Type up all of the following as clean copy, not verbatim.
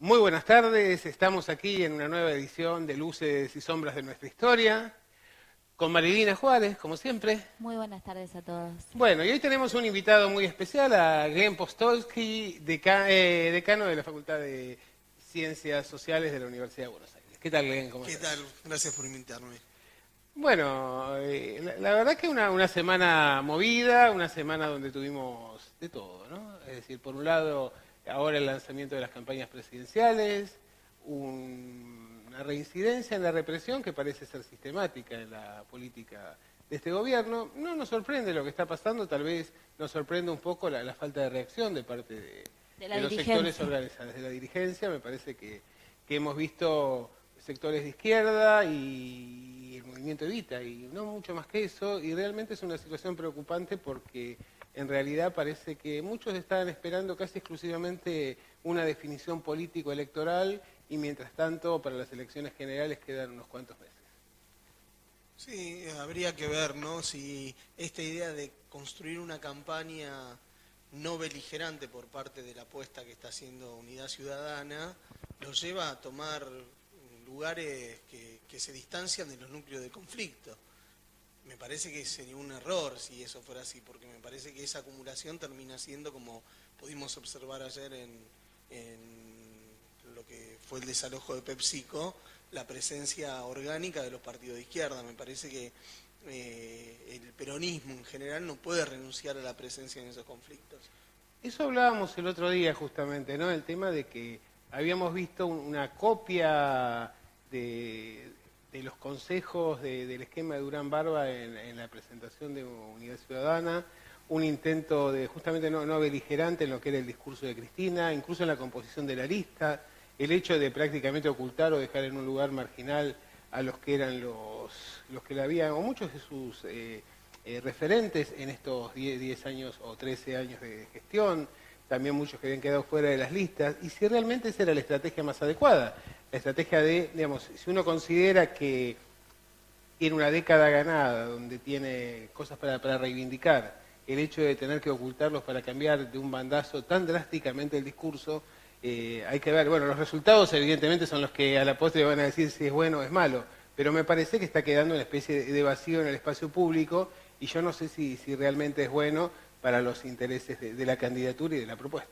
Muy buenas tardes, estamos aquí en una nueva edición de Luces y Sombras de nuestra historia, con Marilina Juárez, como siempre. Muy buenas tardes a todos. Bueno, y hoy tenemos un invitado muy especial, a Glenn Postolsky, decano de la Facultad de Ciencias Sociales de la Universidad de Buenos Aires. ¿Qué tal, Glenn? ¿Cómo ¿Qué estás? tal? Gracias por invitarme. Bueno, la verdad que una semana movida, una semana donde tuvimos de todo, ¿no? Es decir, por un lado, ahora el lanzamiento de las campañas presidenciales, una reincidencia en la represión que parece ser sistemática en la política de este gobierno. No nos sorprende lo que está pasando, tal vez nos sorprende un poco la falta de reacción de parte de los sectores organizados, de la dirigencia. Me parece que hemos visto sectores de izquierda y el movimiento Evita, y no mucho más que eso, y realmente es una situación preocupante porque en realidad parece que muchos estaban esperando casi exclusivamente una definición político-electoral, y mientras tanto para las elecciones generales quedan unos cuantos meses. Sí, habría que ver, ¿no? Si esta idea de construir una campaña no beligerante por parte de la apuesta que está haciendo Unidad Ciudadana los lleva a tomar lugares que se distancian de los núcleos de conflicto. Me parece que sería un error si eso fuera así, porque me parece que esa acumulación termina siendo, como pudimos observar ayer en lo que fue el desalojo de PepsiCo, la presencia orgánica de los partidos de izquierda. Me parece que el peronismo en general no puede renunciar a la presencia en esos conflictos. Eso hablábamos el otro día justamente, ¿no? El tema de que habíamos visto una copia de los consejos del esquema de Durán Barba en la presentación de Unidad Ciudadana, un intento de justamente no beligerante en lo que era el discurso de Cristina, incluso en la composición de la lista, el hecho de prácticamente ocultar o dejar en un lugar marginal a los que eran los que la habían, o muchos de sus referentes en estos 10 años o 13 años de gestión, también muchos que habían quedado fuera de las listas, y si realmente esa era la estrategia más adecuada, la estrategia de, digamos, si uno considera que tiene una década ganada, donde tiene cosas para reivindicar, el hecho de tener que ocultarlos para cambiar de un bandazo tan drásticamente el discurso, hay que ver, bueno, los resultados evidentemente son los que a la postre van a decir si es bueno o es malo, pero me parece que está quedando una especie de vacío en el espacio público, y yo no sé si realmente es bueno para los intereses de la candidatura y de la propuesta.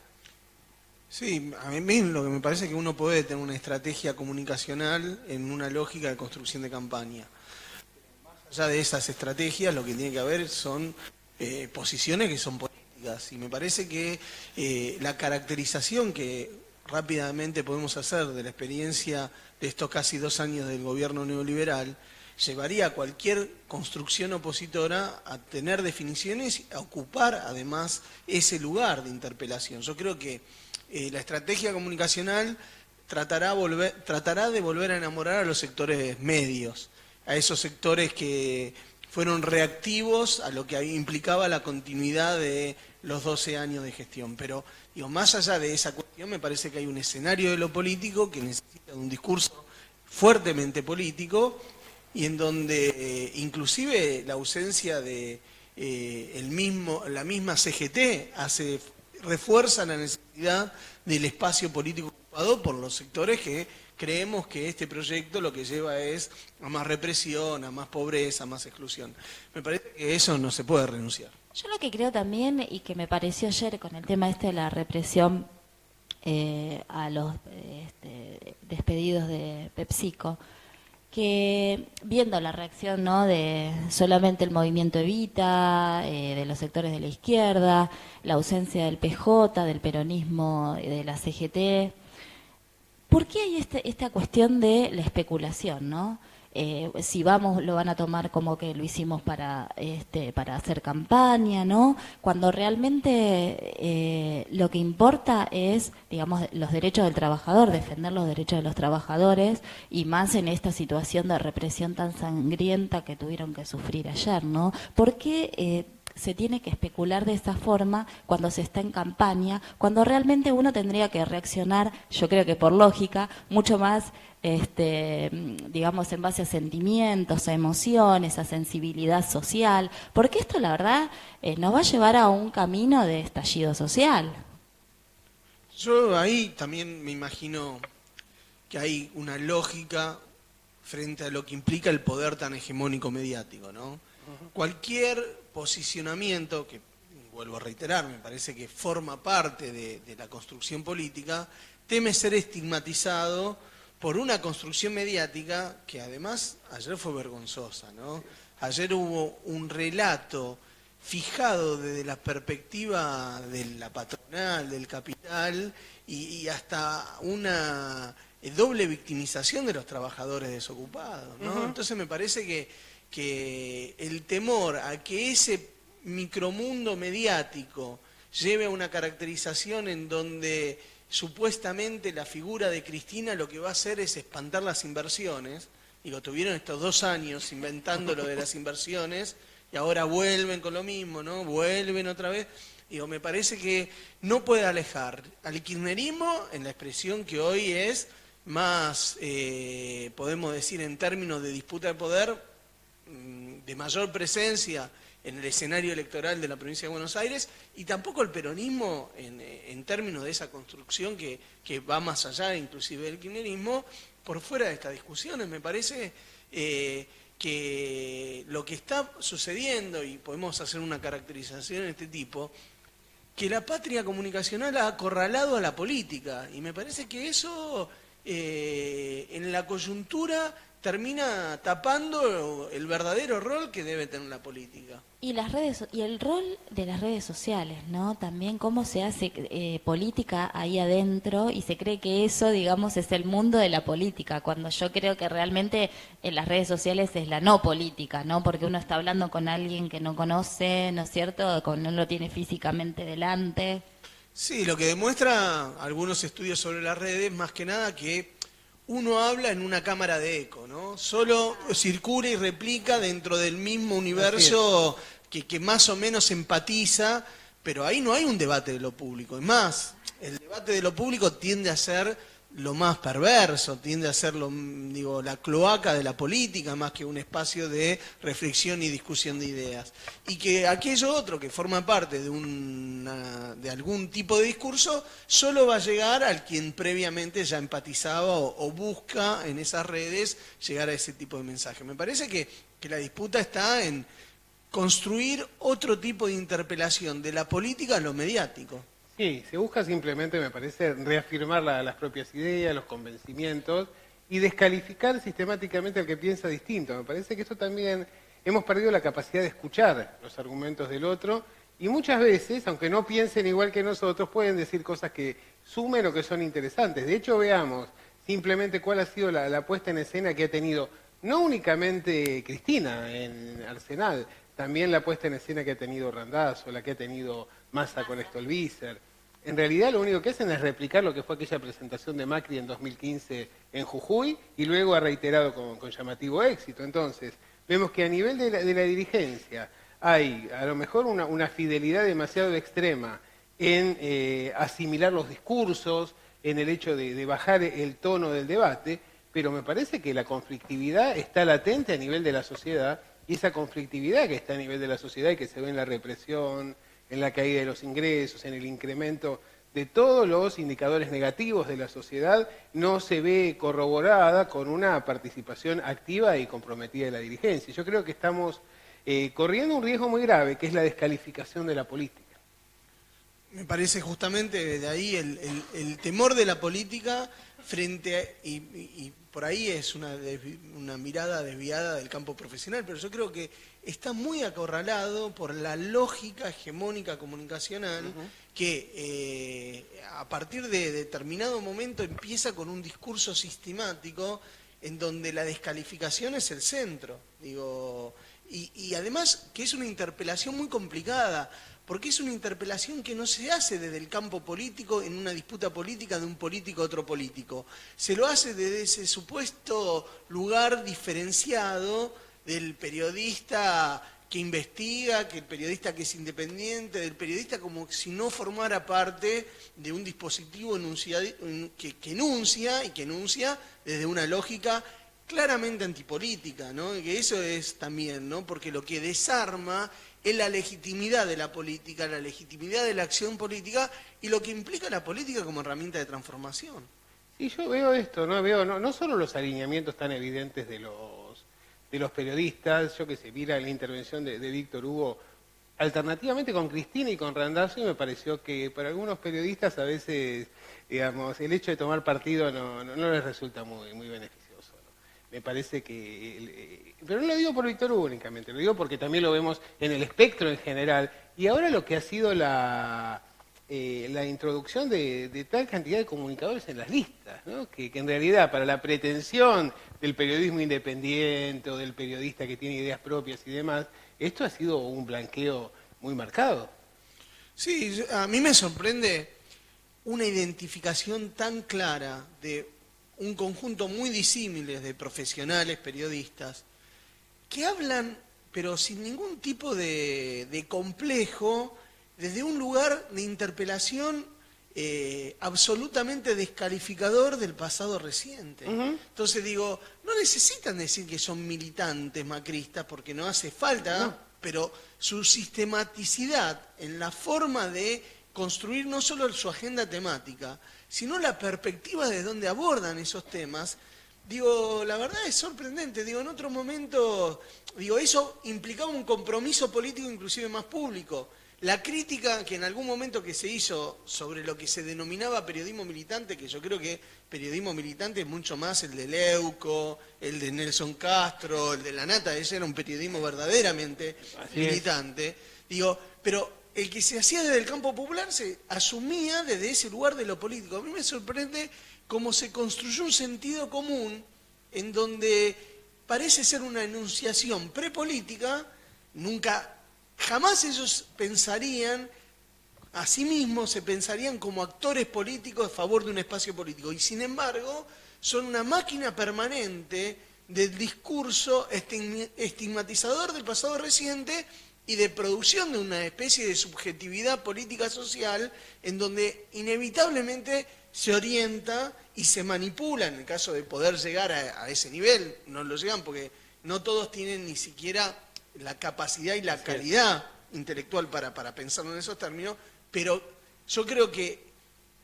Sí, a mí lo que me parece es que uno puede tener una estrategia comunicacional en una lógica de construcción de campaña. Más allá de esas estrategias, lo que tiene que haber son posiciones que son políticas. Y me parece que la caracterización que rápidamente podemos hacer de la experiencia de estos casi 2 años del gobierno neoliberal llevaría a cualquier construcción opositora a tener definiciones y a ocupar además ese lugar de interpelación. Yo creo que la estrategia comunicacional tratará de volver a enamorar a los sectores medios, a esos sectores que fueron reactivos a lo que implicaba la continuidad de los 12 años de gestión. Pero digo, más allá de esa cuestión, me parece que hay un escenario de lo político que necesita de un discurso fuertemente político, y en donde inclusive la ausencia de la misma CGT refuerza la necesidad del espacio político ocupado por los sectores que creemos que este proyecto lo que lleva es a más represión, a más pobreza, a más exclusión. Me parece que eso no se puede renunciar. Yo lo que creo también, y que me pareció ayer con el tema de la represión a los despedidos de PepsiCo, que viendo la reacción, ¿no?, de solamente el movimiento Evita, de los sectores de la izquierda, la ausencia del PJ, del peronismo, de la CGT, ¿por qué hay esta cuestión de la especulación, ¿no? Si lo van a tomar como que lo hicimos para hacer campaña, ¿no? Cuando realmente lo que importa es, digamos, los derechos del trabajador, defender los derechos de los trabajadores, y más en esta situación de represión tan sangrienta que tuvieron que sufrir ayer, ¿no? ¿Por qué se tiene que especular de esa forma cuando se está en campaña, cuando realmente uno tendría que reaccionar, yo creo que por lógica, mucho más, digamos, en base a sentimientos, a emociones, a sensibilidad social? Porque esto, la verdad, nos va a llevar a un camino de estallido social. Yo ahí también me imagino que hay una lógica frente a lo que implica el poder tan hegemónico mediático, ¿no? Cualquier posicionamiento, que vuelvo a reiterar, me parece que forma parte de la construcción política, teme ser estigmatizado por una construcción mediática que además ayer fue vergonzosa, ¿no? Ayer hubo un relato fijado desde la perspectiva de la patronal, del capital, y hasta una doble victimización de los trabajadores desocupados, ¿no? Entonces me parece que el temor a que ese micromundo mediático lleve a una caracterización en donde supuestamente la figura de Cristina lo que va a hacer es espantar las inversiones, digo, tuvieron estos 2 años inventando lo de las inversiones, y ahora vuelven con lo mismo, ¿no? Vuelven otra vez. Digo, me parece que no puede alejar al kirchnerismo en la expresión que hoy es más, podemos decir en términos de disputa de poder, de mayor presencia en el escenario electoral de la provincia de Buenos Aires, y tampoco el peronismo en términos de esa construcción que va más allá inclusive del kirchnerismo, por fuera de estas discusiones. Me parece que lo que está sucediendo, y podemos hacer una caracterización de este tipo, que la patria comunicacional ha acorralado a la política, y me parece que eso en la coyuntura termina tapando el verdadero rol que debe tener la política. Y las redes y el rol de las redes sociales, ¿no? También cómo se hace política ahí adentro, y se cree que eso, digamos, es el mundo de la política, cuando yo creo que realmente en las redes sociales es la no política, ¿no? Porque uno está hablando con alguien que no conoce, ¿no es cierto? No lo tiene físicamente delante. Sí, lo que demuestra algunos estudios sobre las redes, más que nada que uno habla en una cámara de eco, ¿no? Solo circula y replica dentro del mismo universo que más o menos empatiza, pero ahí no hay un debate de lo público. Es más, el debate de lo público tiende a ser lo más perverso, tiende a ser la cloaca de la política, más que un espacio de reflexión y discusión de ideas. Y que aquello otro que forma parte de algún tipo de discurso, solo va a llegar al quien previamente ya empatizaba o busca en esas redes llegar a ese tipo de mensaje. Me parece que la disputa está en construir otro tipo de interpelación de la política a lo mediático. Sí, se busca simplemente, me parece, reafirmar las propias ideas, los convencimientos y descalificar sistemáticamente al que piensa distinto. Me parece que esto también, hemos perdido la capacidad de escuchar los argumentos del otro, y muchas veces, aunque no piensen igual que nosotros, pueden decir cosas que sumen o que son interesantes. De hecho, veamos simplemente cuál ha sido la puesta en escena que ha tenido, no únicamente Cristina en Arsenal, también la puesta en escena que ha tenido Randazzo, la que ha tenido Massa con Stolbizer. En realidad lo único que hacen es replicar lo que fue aquella presentación de Macri en 2015 en Jujuy, y luego ha reiterado con llamativo éxito. Entonces, vemos que a nivel de la dirigencia hay a lo mejor una fidelidad demasiado extrema en asimilar los discursos, en el hecho de bajar el tono del debate, pero me parece que la conflictividad está latente a nivel de la sociedad, y esa conflictividad que está a nivel de la sociedad y que se ve en la represión, en la caída de los ingresos, en el incremento de todos los indicadores negativos de la sociedad, no se ve corroborada con una participación activa y comprometida de la dirigencia. Yo creo que estamos corriendo un riesgo muy grave, que es la descalificación de la política. Me parece justamente de ahí el temor de la política frente a, y por ahí es una mirada desviada del campo profesional, pero yo creo que está muy acorralado por la lógica hegemónica comunicacional que a partir de determinado momento empieza con un discurso sistemático en donde la descalificación es el centro, digo, y además que es una interpelación muy complicada, porque es una interpelación que no se hace desde el campo político en una disputa política de un político a otro político. Se lo hace desde ese supuesto lugar diferenciado del periodista que investiga, que el periodista que es independiente, del periodista como si no formara parte de un dispositivo que enuncia y que enuncia desde una lógica claramente antipolítica, ¿no? Y que eso es también, ¿no? Porque lo que desarma es la legitimidad de la política, la legitimidad de la acción política y lo que implica la política como herramienta de transformación. Y yo veo esto, ¿no? Veo no solo los alineamientos tan evidentes de los periodistas, yo que sé, mira la intervención de Víctor Hugo, alternativamente con Cristina y con Randazzo, y me pareció que para algunos periodistas a veces, digamos, el hecho de tomar partido no les resulta muy beneficioso, ¿no? Me parece que... pero no lo digo por Víctor Hugo únicamente, lo digo porque también lo vemos en el espectro en general, y ahora lo que ha sido la introducción de tal cantidad de comunicadores en las listas, ¿no? Que en realidad para la pretensión del periodismo independiente o del periodista que tiene ideas propias y demás, esto ha sido un blanqueo muy marcado. Sí, a mí me sorprende una identificación tan clara de un conjunto muy disímiles de profesionales, periodistas, que hablan, pero sin ningún tipo de complejo, desde un lugar de interpelación absolutamente descalificador del pasado reciente. Entonces digo, no necesitan decir que son militantes macristas porque no hace falta, pero su sistematicidad en la forma de construir no solo su agenda temática, sino la perspectiva de donde abordan esos temas, digo, la verdad es sorprendente. Digo, en otro momento, digo, eso implicaba un compromiso político inclusive más público. La crítica que en algún momento que se hizo sobre lo que se denominaba periodismo militante, que yo creo que periodismo militante es mucho más el de Leuco, el de Nelson Castro, el de La Nata, ese era un periodismo verdaderamente militante. Digo, pero el que se hacía desde el campo popular se asumía desde ese lugar de lo político. A mí me sorprende cómo se construyó un sentido común en donde parece ser una enunciación prepolítica, jamás ellos pensarían, a sí mismos se pensarían como actores políticos a favor de un espacio político. Y sin embargo, son una máquina permanente del discurso estigmatizador del pasado reciente y de producción de una especie de subjetividad política social en donde inevitablemente se orienta y se manipula, en el caso de poder llegar a ese nivel. No lo llegan porque no todos tienen ni siquiera la capacidad y la calidad intelectual para pensarlo en esos términos, pero yo creo que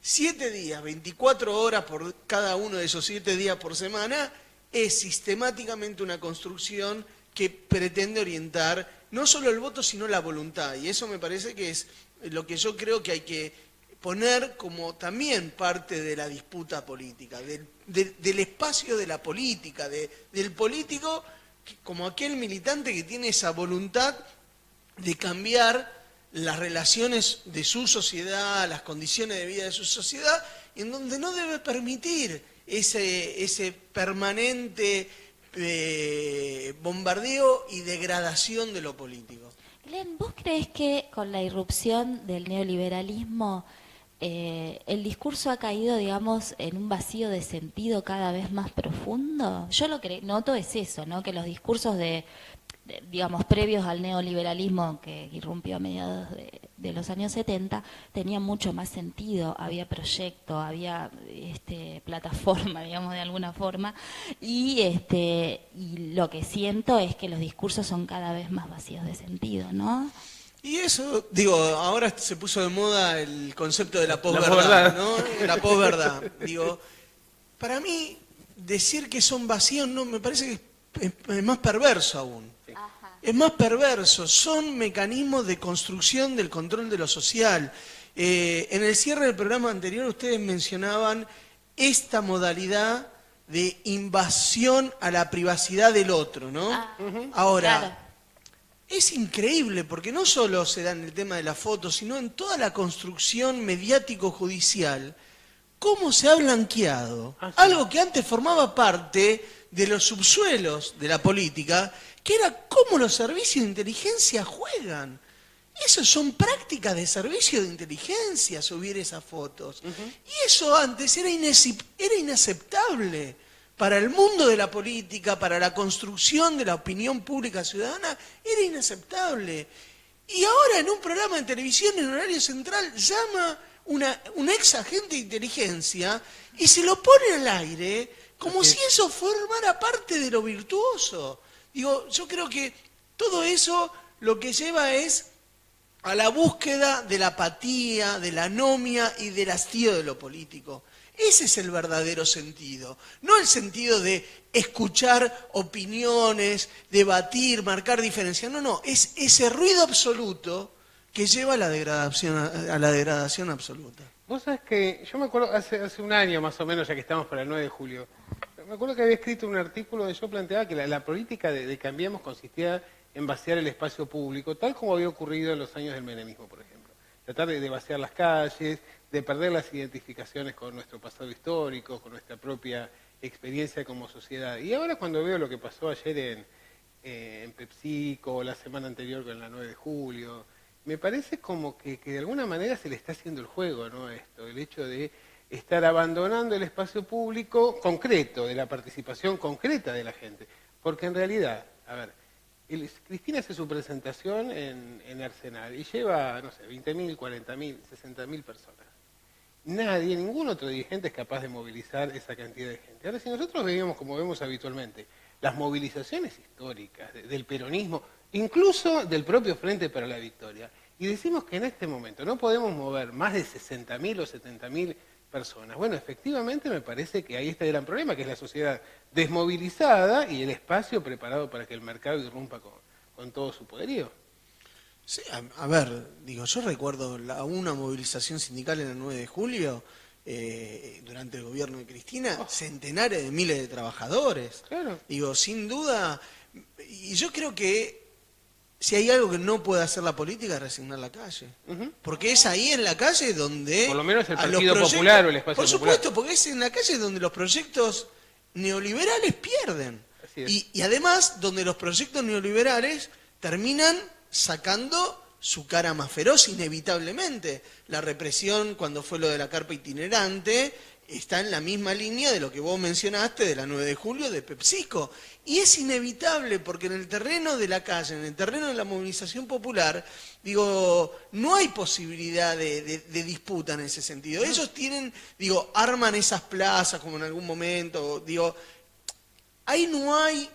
7 días, 24 horas por cada uno de esos 7 días por semana, es sistemáticamente una construcción que pretende orientar no solo el voto, sino la voluntad. Y eso me parece que es lo que yo creo que hay que poner como también parte de la disputa política, del espacio de la política, del político como aquel militante que tiene esa voluntad de cambiar las relaciones de su sociedad, las condiciones de vida de su sociedad, en donde no debe permitir ese permanente bombardeo y degradación de lo político. Glenn, ¿vos crees que con la irrupción del neoliberalismo el discurso ha caído, digamos, en un vacío de sentido cada vez más profundo? Yo lo que noto es eso, ¿no? Que los discursos digamos, previos al neoliberalismo que irrumpió a mediados de los años 70, tenían mucho más sentido, había proyecto, había plataforma, digamos, de alguna forma, y lo que siento es que los discursos son cada vez más vacíos de sentido, ¿no? Y eso, digo, ahora se puso de moda el concepto de la posverdad, ¿no? La posverdad. Digo, para mí, decir que son vacíos no me parece que es más perverso aún. Ajá. Es más perverso, son mecanismos de construcción del control de lo social. En el cierre del programa anterior ustedes mencionaban esta modalidad de invasión a la privacidad del otro, ¿no? Ahora, claro, es increíble porque no solo se da en el tema de la foto, sino en toda la construcción mediático-judicial, cómo se ha blanqueado algo que antes formaba parte de los subsuelos de la política, que era cómo los servicios de inteligencia juegan. Esas son prácticas de servicio de inteligencia, subir esas fotos. Y eso antes era inaceptable para el mundo de la política, para la construcción de la opinión pública ciudadana, era inaceptable. Y ahora en un programa de televisión en horario central llama un ex agente de inteligencia y se lo pone al aire como si eso formara parte de lo virtuoso. Digo, yo creo que todo eso lo que lleva es a la búsqueda de la apatía, de la anomia y del hastío de lo político. Ese es el verdadero sentido, no el sentido de escuchar opiniones, debatir, marcar diferencias. No, es ese ruido absoluto que lleva a la degradación absoluta. Vos sabés que yo me acuerdo hace un año más o menos, ya que estamos para el 9 de julio, me acuerdo que había escrito un artículo donde yo planteaba que la política de Cambiemos consistía en vaciar el espacio público, tal como había ocurrido en los años del menemismo, por ejemplo. Tratar de vaciar las calles, de perder las identificaciones con nuestro pasado histórico, con nuestra propia experiencia como sociedad. Y ahora cuando veo lo que pasó ayer en PepsiCo, la semana anterior con la 9 de julio, me parece como que de alguna manera se le está haciendo el juego, ¿no? Esto, el hecho de estar abandonando el espacio público concreto, de la participación concreta de la gente. Porque en realidad, a ver, Cristina hace su presentación en Arsenal y lleva, no sé, 20.000, 40.000, 60.000 personas. Nadie, ningún otro dirigente es capaz de movilizar esa cantidad de gente. Ahora, si nosotros veíamos, como vemos habitualmente, las movilizaciones históricas del peronismo, incluso del propio Frente para la Victoria, y decimos que en este momento no podemos mover más de 60.000 o 70.000 personas. Bueno, efectivamente me parece que ahí está el gran problema, que es la sociedad desmovilizada y el espacio preparado para que el mercado irrumpa con todo su poderío. Sí, a ver, digo, yo recuerdo una movilización sindical en el 9 de julio, durante el gobierno de Cristina, centenares de miles de trabajadores. Claro. Digo, sin duda, y yo creo que si hay algo que no puede hacer la política es resignar la calle. Porque es ahí en la calle donde... Por lo menos el Partido Popular o el espacio popular. Por supuesto, porque es en la calle donde los proyectos neoliberales pierden. Así es. Y además donde los proyectos neoliberales terminan sacando su cara más feroz inevitablemente. La represión, cuando fue lo de la carpa itinerante, está en la misma línea de lo que vos mencionaste de la 9 de julio de PepsiCo. Y es inevitable porque en el terreno de la calle, en el terreno de la movilización popular, digo, no hay posibilidad de disputa en ese sentido. Ellos tienen, digo, arman esas plazas como en algún momento, digo, ahí no hay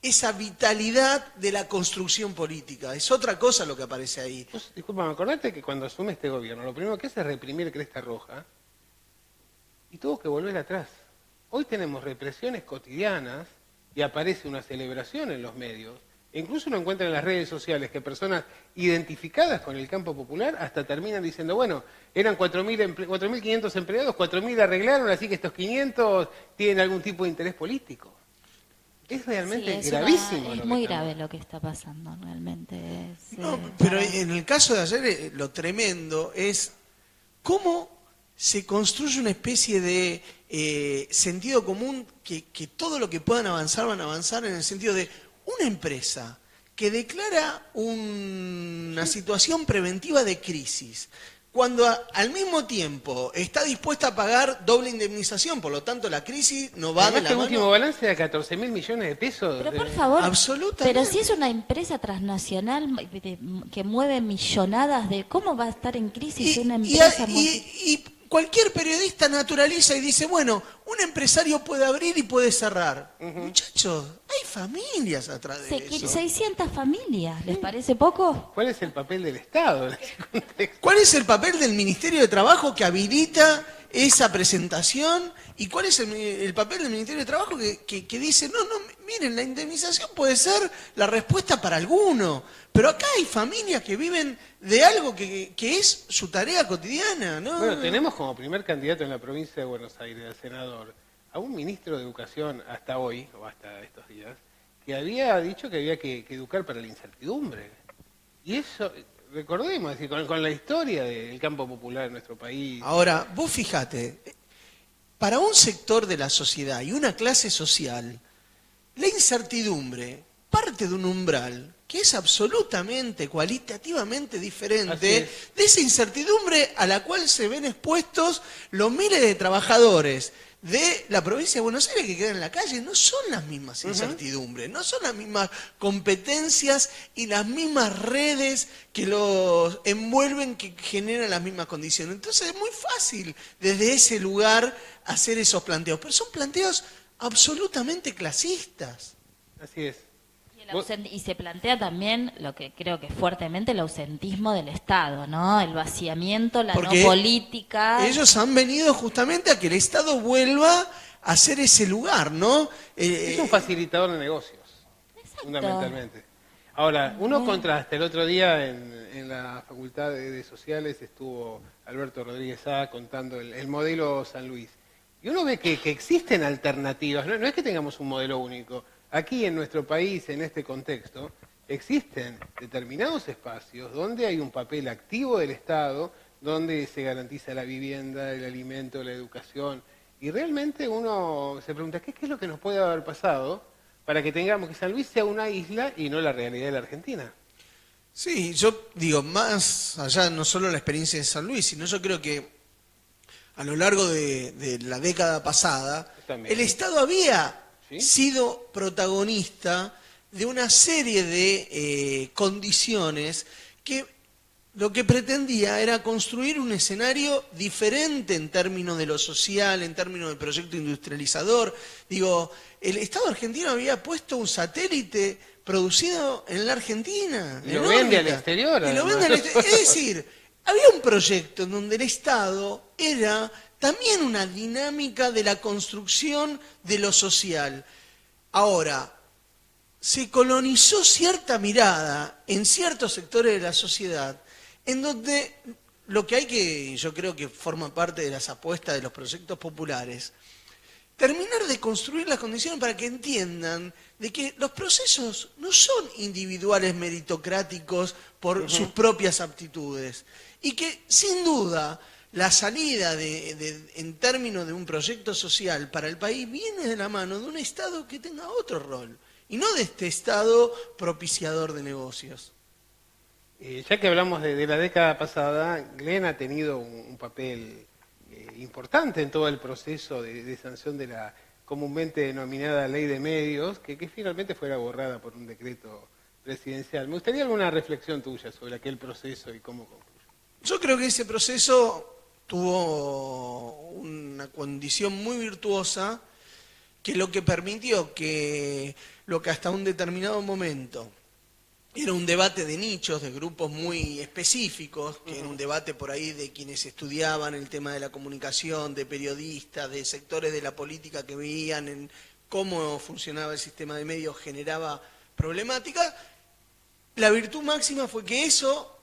esa vitalidad de la construcción política. Es otra cosa lo que aparece ahí. Vos, disculpame, acordate que cuando asume este gobierno, lo primero que hace es reprimir Cresta Roja y tuvo que volver atrás. Hoy tenemos represiones cotidianas y aparece una celebración en los medios. E incluso uno encuentra en las redes sociales que personas identificadas con el campo popular hasta terminan diciendo, bueno, eran 4.500 empleados, 4.000 arreglaron, así que estos 500 tienen algún tipo de interés político. Es realmente gravísimo. Es muy grave lo que está pasando, realmente. Pero en el caso de ayer, lo tremendo es cómo se construye una especie de sentido común que todo lo que puedan avanzar van a avanzar en el sentido de una empresa que declara una situación preventiva de crisis, cuando al mismo tiempo está dispuesta a pagar doble indemnización, por lo tanto la crisis no va de la mano. El último balance de 14.000 millones de pesos. Pero por favor, absolutamente. Pero si es una empresa transnacional que mueve millonadas de... ¿Cómo va a estar en crisis una empresa? Y cualquier periodista naturaliza y dice, bueno, un empresario puede abrir y puede cerrar. Muchachos, hay familias atrás de eso. 600 familias, ¿les parece poco? ¿Cuál es el papel del Estado en ese contexto? ¿Cuál es el papel del Ministerio de Trabajo que habilita esa presentación? ¿Y cuál es el papel del Ministerio de Trabajo que dice, no, miren, la indemnización puede ser la respuesta para alguno, pero acá hay familias que viven de algo que es su tarea cotidiana, ¿no? Bueno, tenemos como primer candidato en la provincia de Buenos Aires, al senador, a un ministro de Educación hasta hoy, o hasta estos días, que había dicho que había que educar para la incertidumbre. Y eso, recordemos, es decir, con la historia del campo popular en nuestro país. Ahora, vos fijate, para un sector de la sociedad y una clase social, la incertidumbre parte de un umbral que es absolutamente, cualitativamente diferente de esa incertidumbre a la cual se ven expuestos los miles de trabajadores de la provincia de Buenos Aires que quedan en la calle. No son las mismas incertidumbres, no son las mismas competencias y las mismas redes que los envuelven, que generan las mismas condiciones. Entonces es muy fácil desde ese lugar hacer esos planteos, pero son planteos absolutamente clasistas. Así es. Y se plantea también lo que creo que fuertemente el ausentismo del Estado, ¿no? El vaciamiento, la Porque no política. ellos han venido justamente a que el Estado vuelva a ser ese lugar, ¿no? Es un facilitador de negocios, fundamentalmente. Ahora, uno contrasta. El otro día en la Facultad de Sociales estuvo Alberto Rodríguez Sá contando el modelo San Luis. Y uno ve que existen alternativas, no es que tengamos un modelo único. Aquí en nuestro país, en este contexto, existen determinados espacios donde hay un papel activo del Estado, donde se garantiza la vivienda, el alimento, la educación. Y realmente uno se pregunta, ¿qué es lo que nos puede haber pasado para que tengamos que San Luis sea una isla y no la realidad de la Argentina? Sí, yo digo, más allá no solo la experiencia de San Luis, sino yo creo que a lo largo de la década pasada, También. el Estado había ¿Sí? sido protagonista de una serie de condiciones que lo que pretendía era construir un escenario diferente en términos de lo social, en términos del proyecto industrializador. Digo, el Estado argentino había puesto un satélite producido en la Argentina. Y lo vende al exterior. Y lo vende al exterior. Es decir, había un proyecto en donde el Estado era también una dinámica de la construcción de lo social. Ahora, se colonizó cierta mirada en ciertos sectores de la sociedad, en donde lo que hay que, yo creo que forma parte de las apuestas de los proyectos populares, terminar de construir las condiciones para que entiendan de que los procesos no son individuales meritocráticos por sus propias aptitudes y que sin duda la salida en términos de un proyecto social para el país viene de la mano de un Estado que tenga otro rol y no de este Estado propiciador de negocios. Ya que hablamos de la década pasada, Glenn ha tenido un papel importante en todo el proceso de sanción de la comúnmente denominada Ley de Medios, que finalmente fuera borrada por un decreto presidencial. Me gustaría alguna reflexión tuya sobre aquel proceso y cómo concluyó. Yo creo que ese proceso tuvo una condición muy virtuosa, que lo que permitió que lo que hasta un determinado momento era un debate de nichos, de grupos muy específicos, que era un debate por ahí de quienes estudiaban el tema de la comunicación, de periodistas, de sectores de la política que veían en cómo funcionaba el sistema de medios, generaba problemática. La virtud máxima fue que eso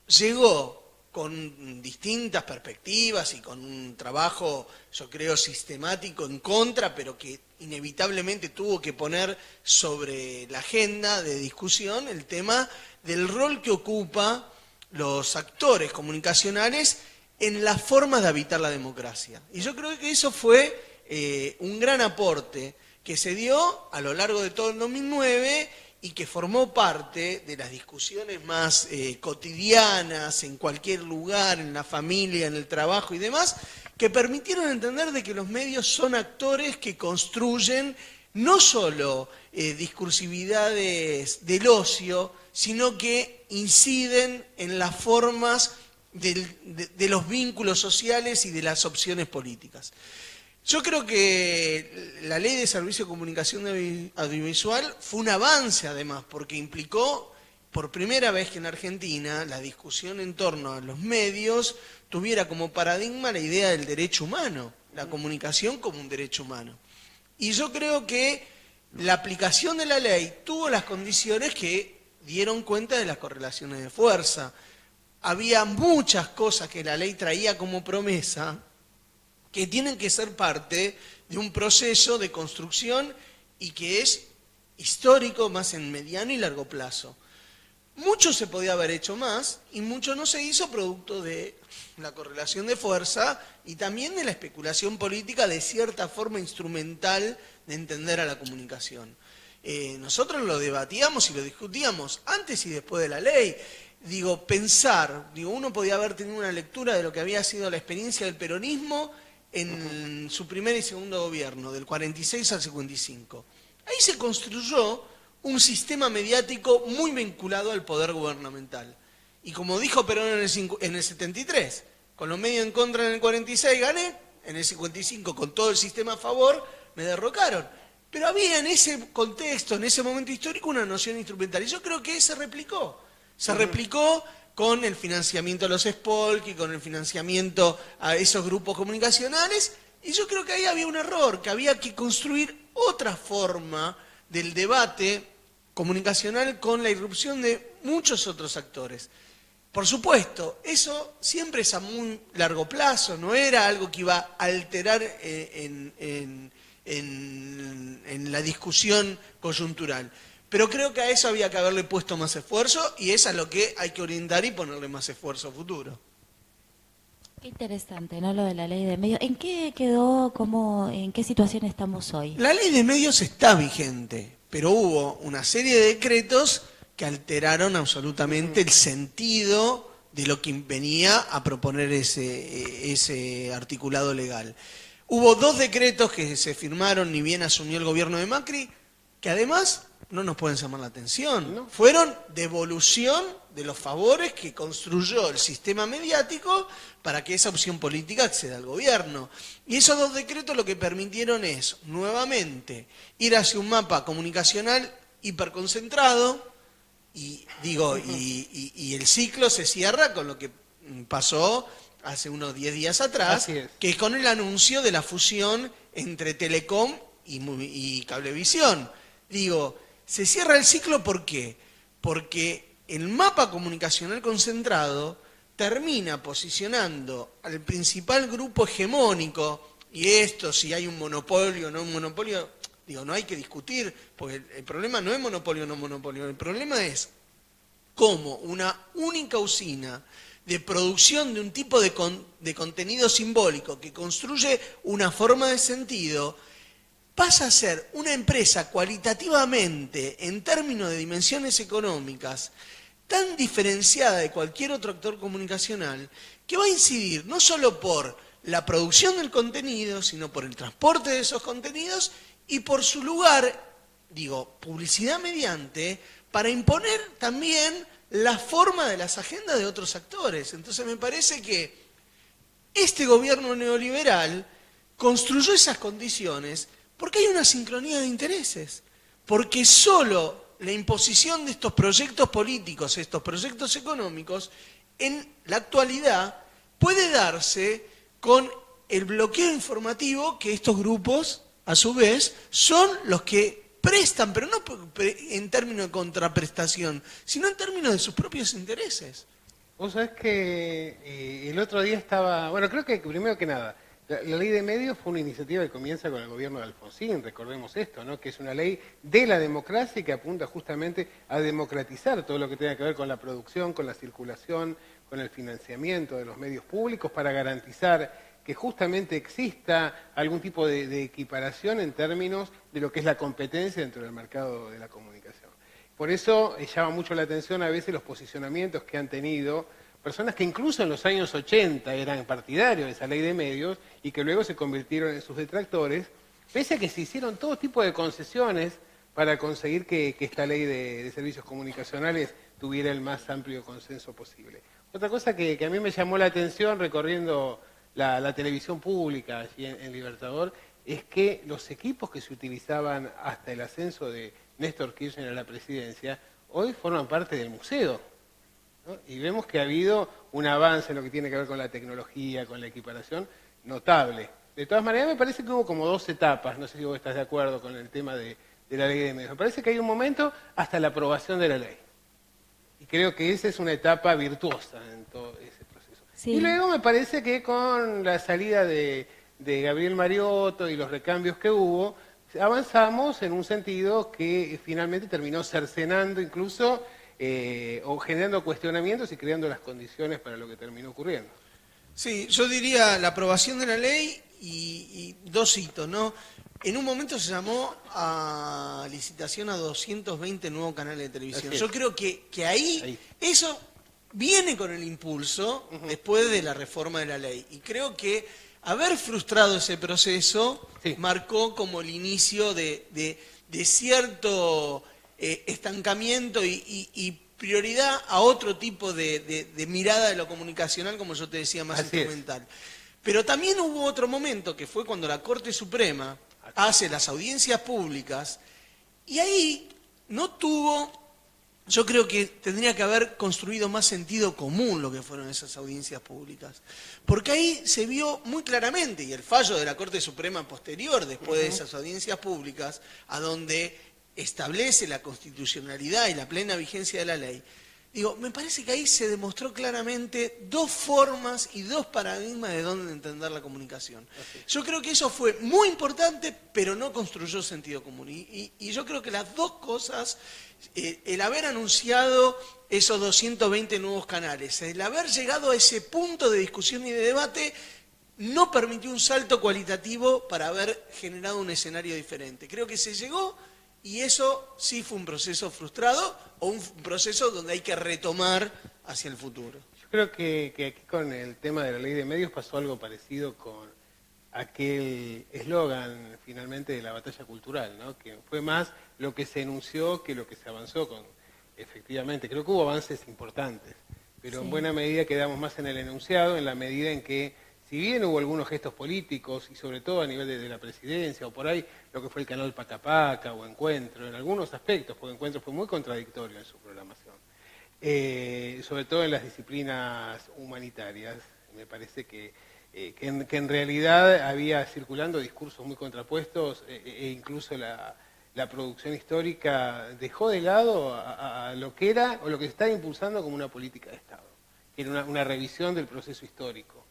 llegó con distintas perspectivas y con un trabajo, yo creo, sistemático en contra, pero que inevitablemente tuvo que poner sobre la agenda de discusión el tema del rol que ocupa los actores comunicacionales en las formas de habitar la democracia. Y yo creo que eso fue un gran aporte que se dio a lo largo de todo el 2009 y que formó parte de las discusiones más cotidianas, en cualquier lugar, en la familia, en el trabajo y demás, que permitieron entender de que los medios son actores que construyen no solo discursividades del ocio, sino que inciden en las formas de los vínculos sociales y de las opciones políticas. Yo creo que la Ley de Servicio de Comunicación Audiovisual fue un avance además, porque implicó por primera vez que en Argentina la discusión en torno a los medios tuviera como paradigma la idea del derecho humano, la comunicación como un derecho humano. Y yo creo que la aplicación de la ley tuvo las condiciones que dieron cuenta de las correlaciones de fuerza. Había muchas cosas que la ley traía como promesa que tienen que ser parte de un proceso de construcción y que es histórico más en mediano y largo plazo. Mucho se podía haber hecho más y mucho no se hizo producto de la correlación de fuerza y también de la especulación política de cierta forma instrumental de entender a la comunicación. Nosotros lo debatíamos y lo discutíamos antes y después de la ley. Uno podía haber tenido una lectura de lo que había sido la experiencia del peronismo en su primer y segundo gobierno, del 46 al 55. Ahí se construyó un sistema mediático muy vinculado al poder gubernamental. Y como dijo Perón en el 73, con los medios en contra en el 46 gané, en el 55 con todo el sistema a favor me derrocaron. Pero había en ese contexto, en ese momento histórico, una noción instrumental. Y yo creo que se replicó. Se replicó con el financiamiento a los Spolk y con el financiamiento a esos grupos comunicacionales. Y yo creo que ahí había un error, que había que construir otra forma del debate comunicacional con la irrupción de muchos otros actores. Por supuesto, eso siempre es a muy largo plazo, no era algo que iba a alterar en la discusión coyuntural. Pero creo que a eso había que haberle puesto más esfuerzo y es a lo que hay que orientar y ponerle más esfuerzo a futuro. Qué interesante, ¿no? Lo de la ley de medios. ¿En qué quedó, en qué situación estamos hoy? La ley de medios está vigente, pero hubo una serie de decretos que alteraron absolutamente el sentido de lo que venía a proponer ese articulado legal. Hubo 2 decretos que se firmaron ni bien asumió el gobierno de Macri, que además no nos pueden llamar la atención. No. Fueron devolución de los favores que construyó el sistema mediático para que esa opción política acceda al gobierno. Y esos 2 decretos lo que permitieron es, nuevamente, ir hacia un mapa comunicacional hiperconcentrado, y el ciclo se cierra con lo que pasó hace unos 10 días atrás, que es con el anuncio de la fusión entre Telecom y Cablevisión. Se cierra el ciclo, ¿por qué? Porque el mapa comunicacional concentrado termina posicionando al principal grupo hegemónico, y esto, si hay un monopolio o no un monopolio, no hay que discutir, porque el problema no es monopolio o no monopolio, el problema es cómo una única usina de producción de un tipo de contenido simbólico que construye una forma de sentido pasa a ser una empresa cualitativamente, en términos de dimensiones económicas, tan diferenciada de cualquier otro actor comunicacional, que va a incidir no solo por la producción del contenido, sino por el transporte de esos contenidos y por su lugar, publicidad mediante, para imponer también la forma de las agendas de otros actores. Entonces me parece que este gobierno neoliberal construyó esas condiciones porque hay una sincronía de intereses, porque solo la imposición de estos proyectos políticos, estos proyectos económicos, en la actualidad puede darse con el bloqueo informativo que estos grupos, a su vez, son los que prestan, pero no en términos de contraprestación, sino en términos de sus propios intereses. Vos sabés que el otro día creo que primero que nada, la ley de medios fue una iniciativa que comienza con el gobierno de Alfonsín, recordemos esto, ¿no? Que es una ley de la democracia y que apunta justamente a democratizar todo lo que tenga que ver con la producción, con la circulación, con el financiamiento de los medios públicos para garantizar que justamente exista algún tipo de equiparación en términos de lo que es la competencia dentro del mercado de la comunicación. Por eso llama mucho la atención a veces los posicionamientos que han tenido personas que incluso en los años 80 eran partidarios de esa ley de medios y que luego se convirtieron en sus detractores, pese a que se hicieron todo tipo de concesiones para conseguir que esta ley de servicios comunicacionales tuviera el más amplio consenso posible. Otra cosa que a mí me llamó la atención recorriendo la televisión pública allí en Libertador es que los equipos que se utilizaban hasta el ascenso de Néstor Kirchner a la presidencia hoy forman parte del museo, ¿no? Y vemos que ha habido un avance en lo que tiene que ver con la tecnología, con la equiparación, notable. De todas maneras, me parece que hubo como 2 etapas, no sé si vos estás de acuerdo con el tema de la ley de medios. Me parece que hay un momento hasta la aprobación de la ley. Y creo que esa es una etapa virtuosa en todo ese proceso. Sí. Y luego me parece que con la salida de Gabriel Mariotto y los recambios que hubo, avanzamos en un sentido que finalmente terminó cercenando incluso o generando cuestionamientos y creando las condiciones para lo que terminó ocurriendo. Sí, yo diría la aprobación de la ley y 2 hitos, ¿no? En un momento se llamó a licitación a 220 nuevos canales de televisión. Yo creo que ahí eso viene con el impulso después de la reforma de la ley. Y creo que haber frustrado ese proceso marcó como el inicio de cierto estancamiento y prioridad a otro tipo de mirada de lo comunicacional, como yo te decía, más instrumental. Pero también hubo otro momento, que fue cuando la Corte Suprema hace las audiencias públicas, y ahí no tuvo... Yo creo que tendría que haber construido más sentido común lo que fueron esas audiencias públicas. Porque ahí se vio muy claramente, y el fallo de la Corte Suprema posterior, después de esas audiencias públicas, a donde establece la constitucionalidad y la plena vigencia de la ley, digo, me parece que ahí se demostró claramente dos formas y dos paradigmas de dónde entender la comunicación. Yo creo que eso fue muy importante, pero no construyó sentido común. Y yo creo que las dos cosas, el haber anunciado esos 220 nuevos canales, el haber llegado a ese punto de discusión y de debate, no permitió un salto cualitativo para haber generado un escenario diferente. Creo que se llegó... Y eso sí fue un proceso frustrado o un proceso donde hay que retomar hacia el futuro. Yo creo que aquí con el tema de la ley de medios pasó algo parecido con aquel eslogan finalmente de la batalla cultural, ¿no? Que fue más lo que se enunció que lo que se avanzó con. Efectivamente, creo que hubo avances importantes, pero en buena medida quedamos más en el enunciado, en la medida en que si bien hubo algunos gestos políticos, y sobre todo a nivel de la presidencia, o por ahí lo que fue el canal Paca Paca o Encuentro, en algunos aspectos, porque Encuentro fue muy contradictorio en su programación, sobre todo en las disciplinas humanitarias, me parece que en realidad había circulando discursos muy contrapuestos, e incluso la producción histórica dejó de lado a lo que era, o lo que se estaba impulsando como una política de Estado, que era una revisión del proceso histórico.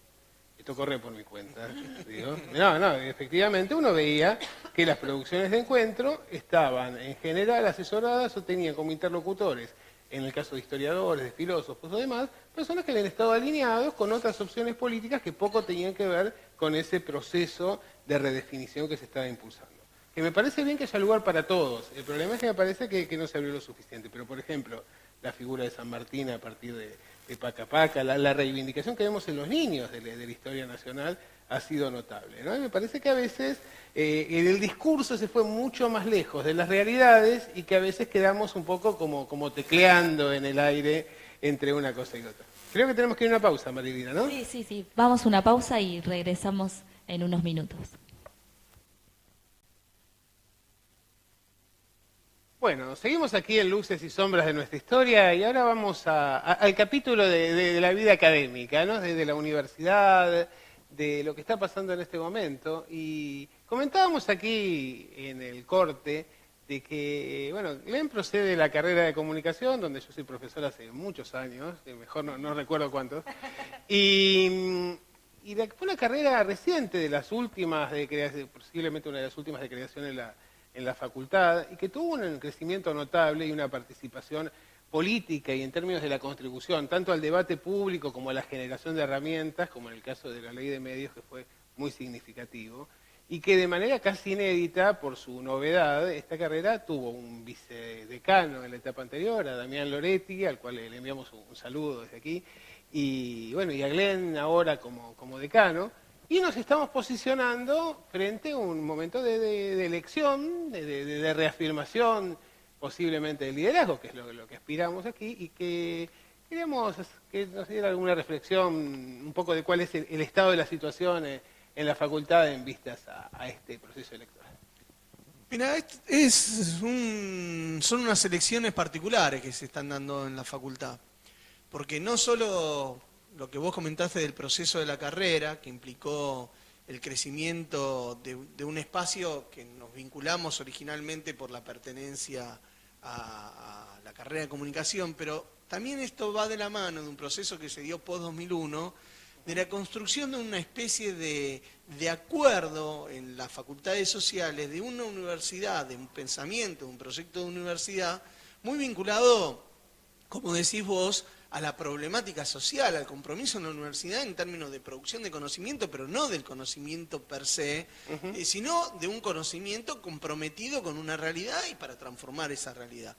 Esto corre por mi cuenta, digo. No, efectivamente uno veía que las producciones de Encuentro estaban en general asesoradas o tenían como interlocutores, en el caso de historiadores, de filósofos o demás, personas que habían estado alineados con otras opciones políticas que poco tenían que ver con ese proceso de redefinición que se estaba impulsando. Que me parece bien que haya lugar para todos, el problema es que me parece que no se abrió lo suficiente, pero por ejemplo, la figura de San Martín a partir de Paca Paca, la reivindicación que vemos en los niños de la historia nacional ha sido notable, ¿no? Y me parece que a veces en el discurso se fue mucho más lejos de las realidades y que a veces quedamos un poco como tecleando en el aire entre una cosa y otra. Creo que tenemos que ir a una pausa, Marilina, ¿no? Sí. Vamos a una pausa y regresamos en unos minutos. Bueno, seguimos aquí en Luces y Sombras de nuestra historia y ahora vamos al capítulo de la vida académica, ¿no? Desde la universidad, de lo que está pasando en este momento. Y comentábamos aquí en el corte de que, bueno, Glenn procede de la carrera de comunicación, donde yo soy profesor hace muchos años, mejor no recuerdo cuántos, y fue una carrera reciente, de las últimas de creación, posiblemente una de las últimas de creación en la facultad, y que tuvo un crecimiento notable y una participación política y en términos de la contribución, tanto al debate público como a la generación de herramientas, como en el caso de la ley de medios, que fue muy significativo, y que de manera casi inédita, por su novedad, esta carrera tuvo un vicedecano en la etapa anterior, a Damián Loretti, al cual le enviamos un saludo desde aquí, y bueno, y a Glenn ahora como decano. Y nos estamos posicionando frente a un momento de elección, de reafirmación posiblemente del liderazgo, que es lo que aspiramos aquí, y que queríamos que nos diera alguna reflexión un poco de cuál es el estado de la situación en la facultad en vistas a este proceso electoral. Mira, son unas elecciones particulares que se están dando en la facultad, porque no solo lo que vos comentaste del proceso de la carrera, que implicó el crecimiento de un espacio que nos vinculamos originalmente por la pertenencia a la carrera de comunicación, pero también esto va de la mano de un proceso que se dio post-2001, de la construcción de una especie de acuerdo en las facultades sociales de una universidad, de un pensamiento, de un proyecto de universidad, muy vinculado, como decís vos, a la problemática social, al compromiso en la universidad en términos de producción de conocimiento, pero no del conocimiento per se, sino de un conocimiento comprometido con una realidad y para transformar esa realidad.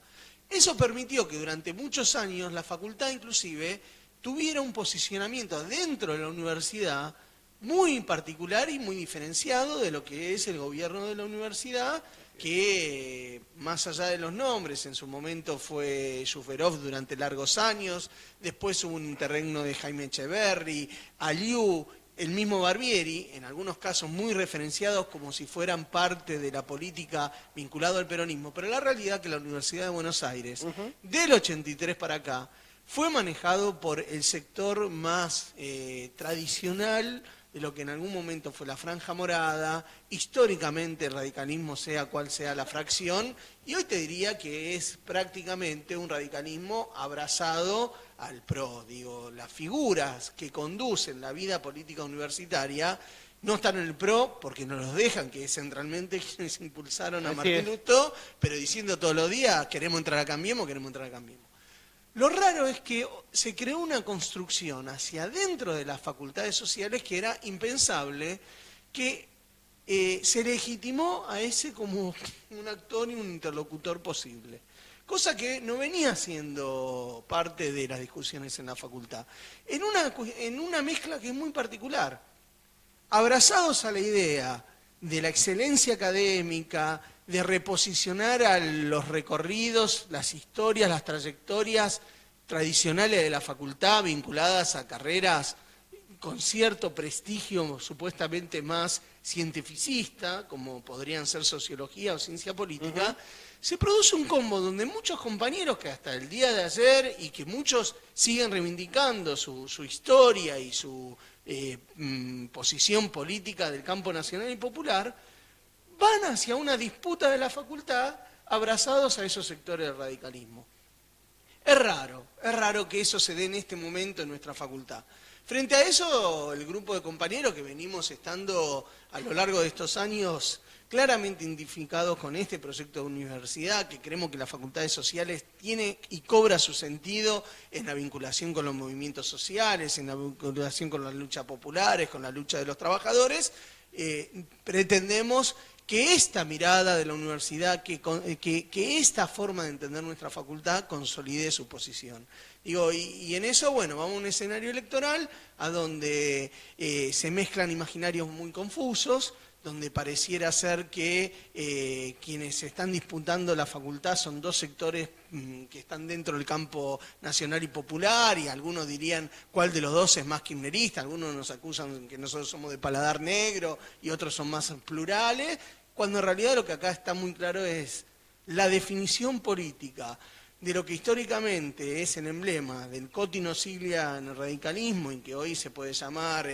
Eso permitió que durante muchos años la facultad inclusive tuviera un posicionamiento dentro de la universidad muy particular y muy diferenciado de lo que es el gobierno de la universidad, que más allá de los nombres, en su momento fue Yuferov durante largos años, después hubo un interregno de Jaime Echeverri, Aliu, el mismo Barbieri, en algunos casos muy referenciados como si fueran parte de la política vinculado al peronismo, pero la realidad es que la Universidad de Buenos Aires, del 83 para acá, fue manejado por el sector más tradicional de lo que en algún momento fue la Franja Morada, históricamente el radicalismo sea cual sea la fracción, y hoy te diría que es prácticamente un radicalismo abrazado al PRO. Digo, las figuras que conducen la vida política universitaria no están en el PRO porque no los dejan, que es centralmente quienes impulsaron a Martín Lustó, pero diciendo todos los días, queremos entrar a Cambiemos, queremos entrar a Cambiemos. Lo raro es que se creó una construcción hacia adentro de las facultades sociales que era impensable, que se legitimó a ese como un actor y un interlocutor posible. Cosa que no venía siendo parte de las discusiones en la facultad. En una mezcla que es muy particular. Abrazados a la idea de la excelencia académica, de reposicionar a los recorridos, las historias, las trayectorias tradicionales de la facultad vinculadas a carreras con cierto prestigio supuestamente más cientificista, como podrían ser sociología o ciencia política, se produce un combo donde muchos compañeros que hasta el día de ayer y que muchos siguen reivindicando su historia y su posición política del campo nacional y popular, van hacia una disputa de la facultad abrazados a esos sectores del radicalismo. Es raro que eso se dé en este momento en nuestra facultad. Frente a eso, el grupo de compañeros que venimos estando a lo largo de estos años claramente identificados con este proyecto de universidad, que creemos que las facultades sociales tiene y cobra su sentido en la vinculación con los movimientos sociales, en la vinculación con las luchas populares, con la lucha de los trabajadores, pretendemos que esta mirada de la universidad, que esta forma de entender nuestra facultad consolide su posición. Digo, y en eso, bueno, vamos a un escenario electoral a donde se mezclan imaginarios muy confusos, donde pareciera ser que quienes están disputando la facultad son dos sectores que están dentro del campo nacional y popular, y algunos dirían cuál de los dos es más kirchnerista, algunos nos acusan que nosotros somos de paladar negro y otros son más plurales, cuando en realidad lo que acá está muy claro es la definición política de lo que históricamente es el emblema del cotino siglia en el radicalismo y que hoy se puede llamar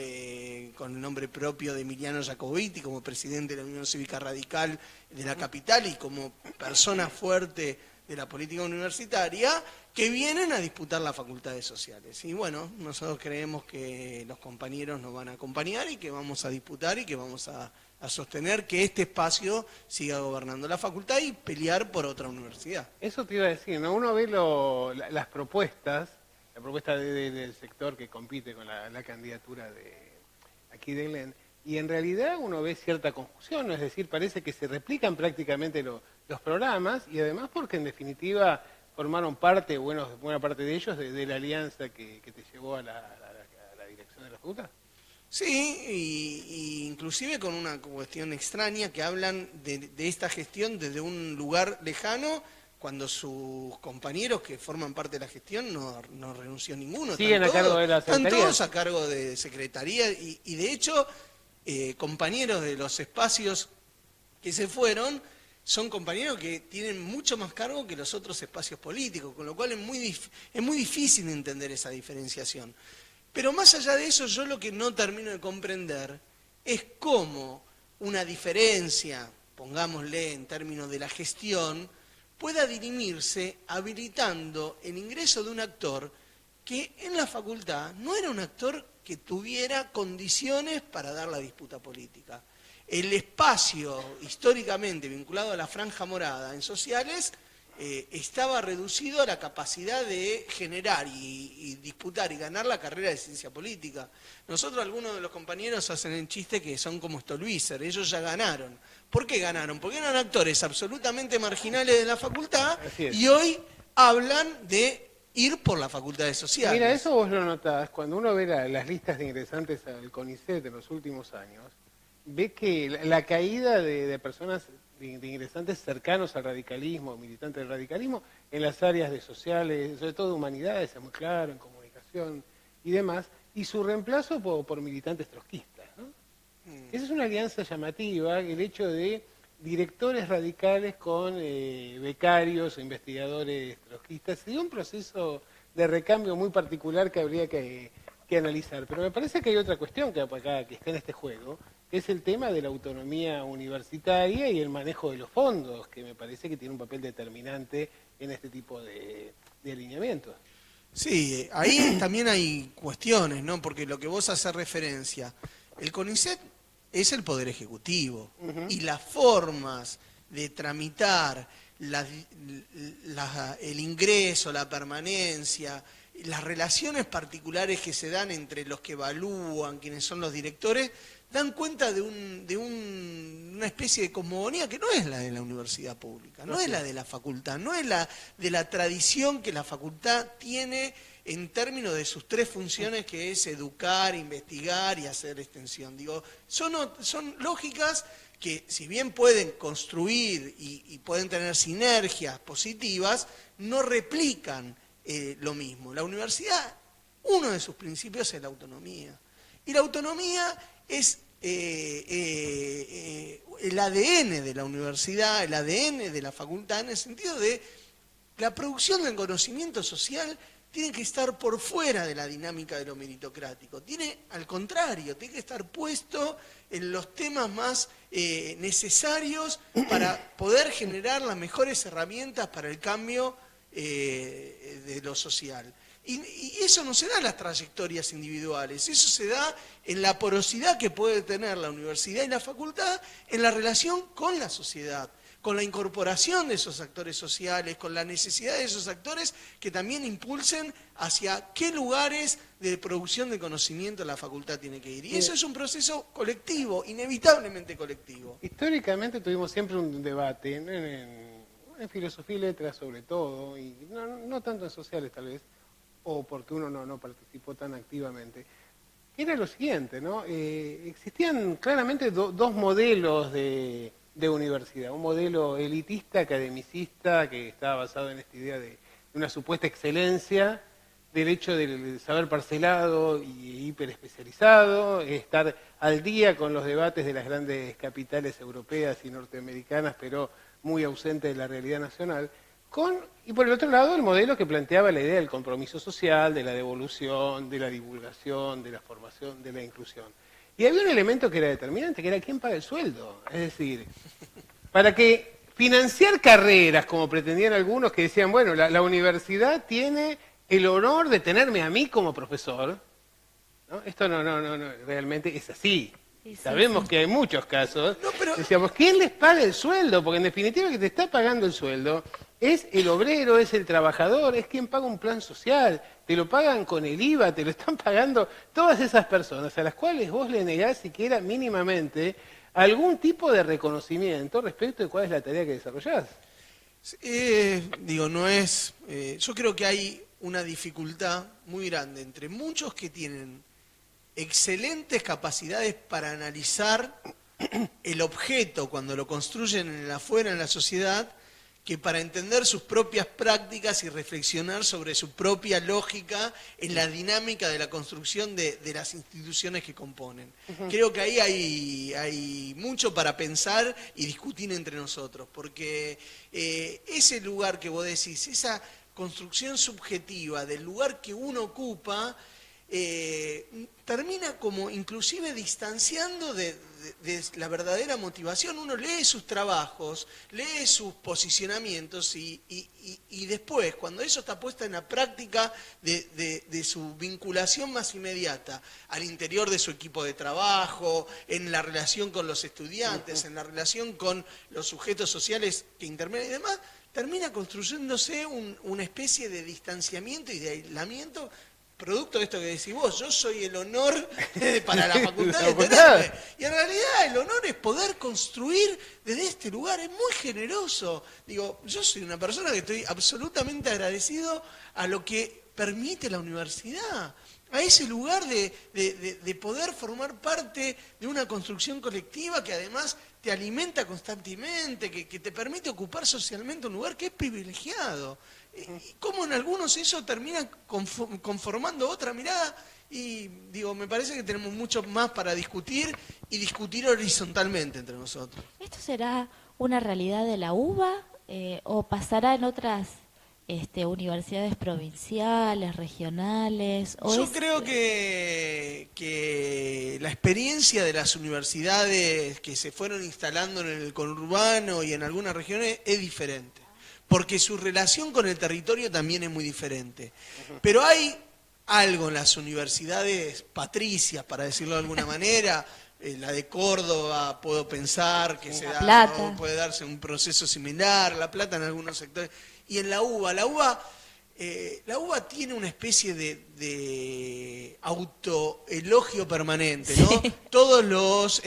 con el nombre propio de Emiliano Jacobiti como presidente de la Unión Cívica Radical de la capital y como persona fuerte de la política universitaria, que vienen a disputar las facultades sociales. Y bueno, nosotros creemos que los compañeros nos van a acompañar y que vamos a disputar y que vamos a sostener que este espacio siga gobernando la facultad y pelear por otra universidad. Eso te iba a decir, ¿no? Uno ve las propuestas, la propuesta del sector que compite con la candidatura de aquí de Glenn, y en realidad uno ve cierta confusión, es decir, parece que se replican prácticamente los programas, y además porque en definitiva formaron parte, buena parte de ellos, de la alianza que te llevó a la dirección de la facultad. Sí, y inclusive con una cuestión extraña que hablan de esta gestión desde un lugar lejano, cuando sus compañeros que forman parte de la gestión no renunció ninguno. Siguen a cargo de la secretaría. Están todos a cargo de secretaría y de hecho compañeros de los espacios que se fueron son compañeros que tienen mucho más cargo que los otros espacios políticos, con lo cual es muy difícil entender esa diferenciación. Pero más allá de eso, yo lo que no termino de comprender es cómo una diferencia, pongámosle en términos de la gestión, pueda dirimirse habilitando el ingreso de un actor que en la facultad no era un actor que tuviera condiciones para dar la disputa política. El espacio históricamente vinculado a la Franja Morada en sociales estaba reducido a la capacidad de generar y disputar y ganar la carrera de ciencia política. Nosotros, algunos de los compañeros hacen el chiste que son como Stolbizer, ellos ya ganaron. ¿Por qué ganaron? Porque eran actores absolutamente marginales de la facultad y hoy hablan de ir por las facultades sociales. Mira, eso vos lo notás cuando uno ve las listas de ingresantes al CONICET en los últimos años, ve que la caída de personas de ingresantes cercanos al radicalismo, militantes del radicalismo, en las áreas de sociales, sobre todo de humanidades, es muy claro, en comunicación y demás, y su reemplazo por militantes trotskistas, ¿no? Esa es una alianza llamativa, el hecho de directores radicales con becarios o investigadores trotskistas. Sería un proceso de recambio muy particular que habría que analizar. Pero me parece que hay otra cuestión que acá que está en este juego, que es el tema de la autonomía universitaria y el manejo de los fondos, que me parece que tiene un papel determinante en este tipo de alineamientos. Sí, ahí también hay cuestiones, ¿no? Porque lo que vos haces referencia, el CONICET es el Poder Ejecutivo y las formas de tramitar el ingreso, la permanencia, las relaciones particulares que se dan entre los que evalúan, quienes son los directores, dan cuenta de una especie de cosmogonía que no es la de la universidad pública, no es la de la facultad, no es la de la tradición que la facultad tiene en términos de sus tres funciones, que es educar, investigar y hacer extensión. Digo, son lógicas que, si bien pueden construir y pueden tener sinergias positivas, no replican lo mismo. La universidad, uno de sus principios es la autonomía. Y la autonomía es el ADN de la universidad, el ADN de la facultad, en el sentido de la producción del conocimiento social tiene que estar por fuera de la dinámica de lo meritocrático. Al contrario, tiene que estar puesto en los temas más necesarios para poder generar las mejores herramientas para el cambio de lo social. Y eso no se da en las trayectorias individuales, eso se da en la porosidad que puede tener la universidad y la facultad en la relación con la sociedad, con la incorporación de esos actores sociales, con la necesidad de esos actores que también impulsen hacia qué lugares de producción de conocimiento la facultad tiene que ir. Y eso es un proceso colectivo, inevitablemente colectivo. Históricamente tuvimos siempre un debate, en filosofía y letras sobre todo, y no tanto en sociales tal vez, o porque uno no participó tan activamente, era lo siguiente, ¿no? Existían claramente dos modelos de universidad, un modelo elitista, academicista, que estaba basado en esta idea de una supuesta excelencia, del hecho del saber parcelado y hiperespecializado, estar al día con los debates de las grandes capitales europeas y norteamericanas, pero muy ausente de la realidad nacional, y por el otro lado el modelo que planteaba la idea del compromiso social, de la devolución, de la divulgación, de la formación, de la inclusión. Y había un elemento que era determinante, que era quién paga el sueldo. Es decir, para que financiar carreras, como pretendían algunos que decían, bueno, la universidad tiene el honor de tenerme a mí como profesor, ¿no? Esto no realmente es así. Sí, sabemos que hay muchos casos. Decíamos, ¿quién les paga el sueldo? Porque en definitiva el que te está pagando el sueldo es el obrero, es el trabajador, es quien paga un plan social, te lo pagan con el IVA, te lo están pagando todas esas personas a las cuales vos le negás siquiera mínimamente algún tipo de reconocimiento respecto de cuál es la tarea que desarrollás. Yo creo que hay una dificultad muy grande entre muchos que tienen excelentes capacidades para analizar el objeto cuando lo construyen en el afuera, en la sociedad, que para entender sus propias prácticas y reflexionar sobre su propia lógica en la dinámica de la construcción de las instituciones que componen. Creo que ahí hay mucho para pensar y discutir entre nosotros, porque ese lugar que vos decís, esa construcción subjetiva del lugar que uno ocupa, termina como inclusive distanciando de la verdadera motivación. Uno lee sus trabajos, lee sus posicionamientos y después, cuando eso está puesto en la práctica de su vinculación más inmediata al interior de su equipo de trabajo, en la relación con los estudiantes, en la relación con los sujetos sociales que intermedian y demás, termina construyéndose una especie de distanciamiento y de aislamiento, producto de esto que decís vos. Yo soy el honor para la facultad de tenerme. Y en realidad el honor es poder construir desde este lugar, es muy generoso. Digo, yo soy una persona que estoy absolutamente agradecido a lo que permite la universidad, a ese lugar de poder formar parte de una construcción colectiva que además te alimenta constantemente, que te permite ocupar socialmente un lugar que es privilegiado. Y cómo en algunos eso termina conformando otra mirada Y digo, me parece que tenemos mucho más para discutir y discutir horizontalmente entre nosotros. ¿Esto será una realidad de la UBA o pasará en otras universidades provinciales, regionales? Yo creo que la experiencia de las universidades que se fueron instalando en el conurbano y en algunas regiones es diferente, porque su relación con el territorio también es muy diferente. Pero hay algo en las universidades patricias, para decirlo de alguna manera, la de Córdoba, puedo pensar que puede darse un proceso similar, La Plata en algunos sectores, y en la UBA. La UBA tiene una especie de autoelogio permanente, ¿no? Sí. Todos los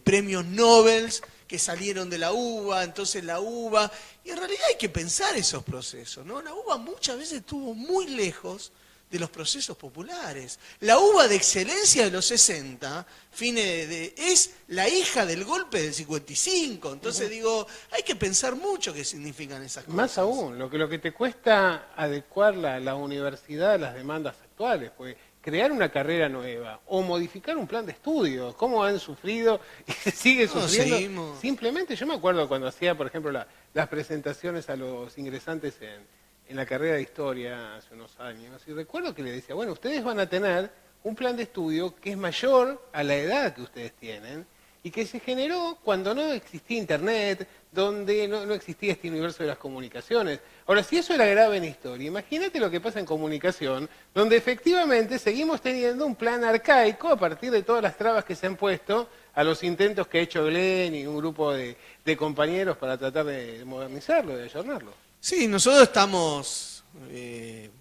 premios Nobel que salieron de la UBA, entonces la UBA, y en realidad hay que pensar esos procesos, ¿no? La UBA muchas veces estuvo muy lejos de los procesos populares. La UBA de excelencia de los 60, es la hija del golpe del 55. Entonces digo, hay que pensar mucho qué significan esas cosas. Más aún, lo que te cuesta adecuar la universidad a las demandas actuales, pues crear una carrera nueva o modificar un plan de estudio, cómo han sufrido y se sigue sufriendo. Seguimos. Simplemente, yo me acuerdo cuando hacía, por ejemplo, las presentaciones a los ingresantes en la carrera de historia hace unos años, y recuerdo que le decía, bueno, ustedes van a tener un plan de estudio que es mayor a la edad que ustedes tienen y que se generó cuando no existía internet, donde no existía este universo de las comunicaciones. Ahora, si eso era grave en historia, imagínate lo que pasa en comunicación, donde efectivamente seguimos teniendo un plan arcaico a partir de todas las trabas que se han puesto a los intentos que ha hecho Glenn y un grupo de compañeros para tratar de modernizarlo, de ayornarlo. Sí, nosotros estamos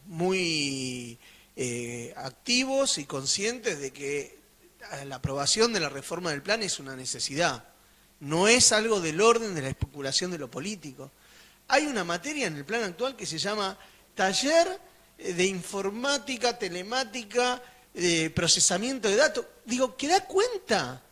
muy activos y conscientes de que la aprobación de la reforma del plan es una necesidad. No es algo del orden de la especulación de lo político. Hay una materia en el plan actual que se llama Taller de Informática, Telemática, Procesamiento de Datos. Digo, que da cuenta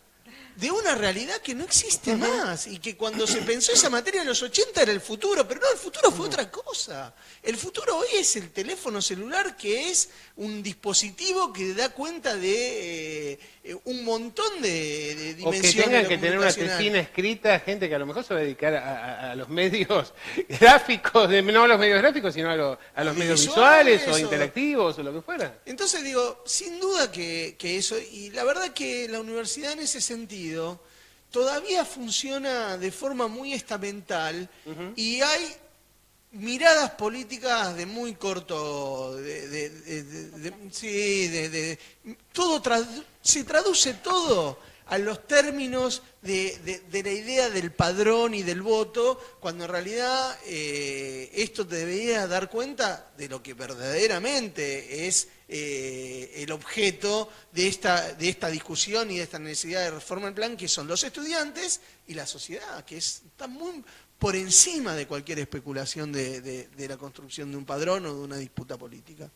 de una realidad que no existe más y que cuando se pensó esa materia en los 80 era el futuro, pero no, el futuro fue otra cosa. El futuro hoy es el teléfono celular, que es un dispositivo que da cuenta de un montón de dimensiones. O que tengan que tener una tesina escrita, gente que a lo mejor se va a dedicar a los medios gráficos, no a los medios gráficos, sino a los medios visuales o interactivos o lo que fuera. Entonces digo, sin duda que eso, y la verdad que la universidad en ese sentido todavía funciona de forma muy estamental y hay miradas políticas de muy corto, se traduce todo a los términos de la idea del padrón y del voto, cuando en realidad esto te debería dar cuenta de lo que verdaderamente es el objeto de esta discusión y de esta necesidad de reforma del plan, que son los estudiantes y la sociedad, que está muy por encima de cualquier especulación de la construcción de un padrón o de una disputa política.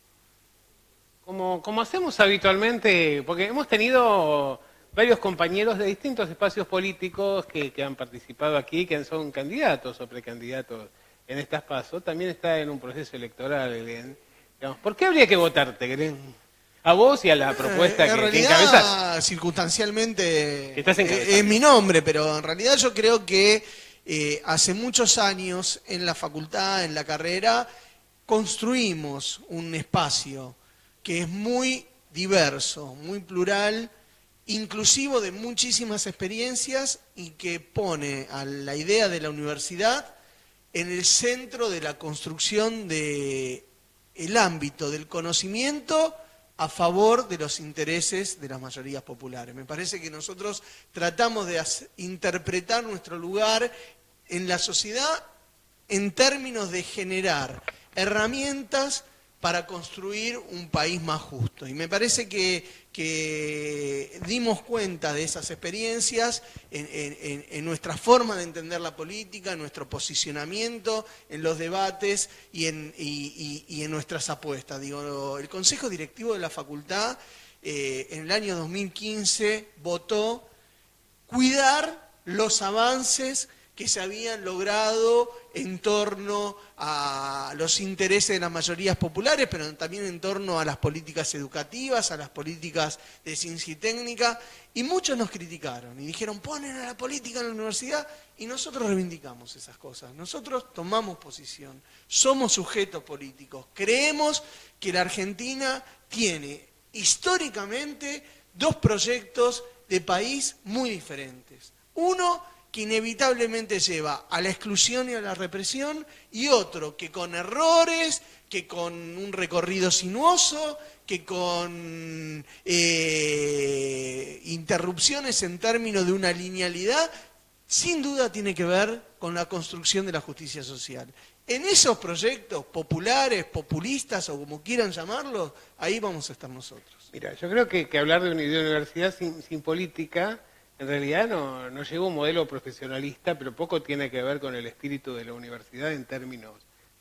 Como hacemos habitualmente, porque hemos tenido varios compañeros de distintos espacios políticos que han participado aquí, que son candidatos o precandidatos en estas pasos, también está en un proceso electoral, Glenn. Digamos, ¿por qué habría que votarte, Glenn? A vos y a la propuesta que encabezás. Circunstancialmente es mi nombre, pero en realidad yo creo que hace muchos años en la facultad, en la carrera, construimos un espacio que es muy diverso, muy plural, inclusivo de muchísimas experiencias y que pone a la idea de la universidad en el centro de la construcción del ámbito del conocimiento a favor de los intereses de las mayorías populares. Me parece que nosotros tratamos de interpretar nuestro lugar en la sociedad en términos de generar herramientas para construir un país más justo. Y me parece que dimos cuenta de esas experiencias en nuestra forma de entender la política, en nuestro posicionamiento, en los debates y en nuestras apuestas. Digo, el Consejo Directivo de la Facultad en el año 2015 votó cuidar los avances que se habían logrado en torno a los intereses de las mayorías populares, pero también en torno a las políticas educativas, a las políticas de ciencia y técnica, y muchos nos criticaron y dijeron, ponen a la política en la universidad, y nosotros reivindicamos esas cosas, nosotros tomamos posición, somos sujetos políticos, creemos que la Argentina tiene históricamente dos proyectos de país muy diferentes. Uno que inevitablemente lleva a la exclusión y a la represión, y otro que con errores, que con un recorrido sinuoso, que con interrupciones en términos de una linealidad, sin duda tiene que ver con la construcción de la justicia social. En esos proyectos populares, populistas o como quieran llamarlos, ahí vamos a estar nosotros. Mira, yo creo que hablar de una universidad sin política en realidad no lleva un modelo profesionalista, pero poco tiene que ver con el espíritu de la universidad en términos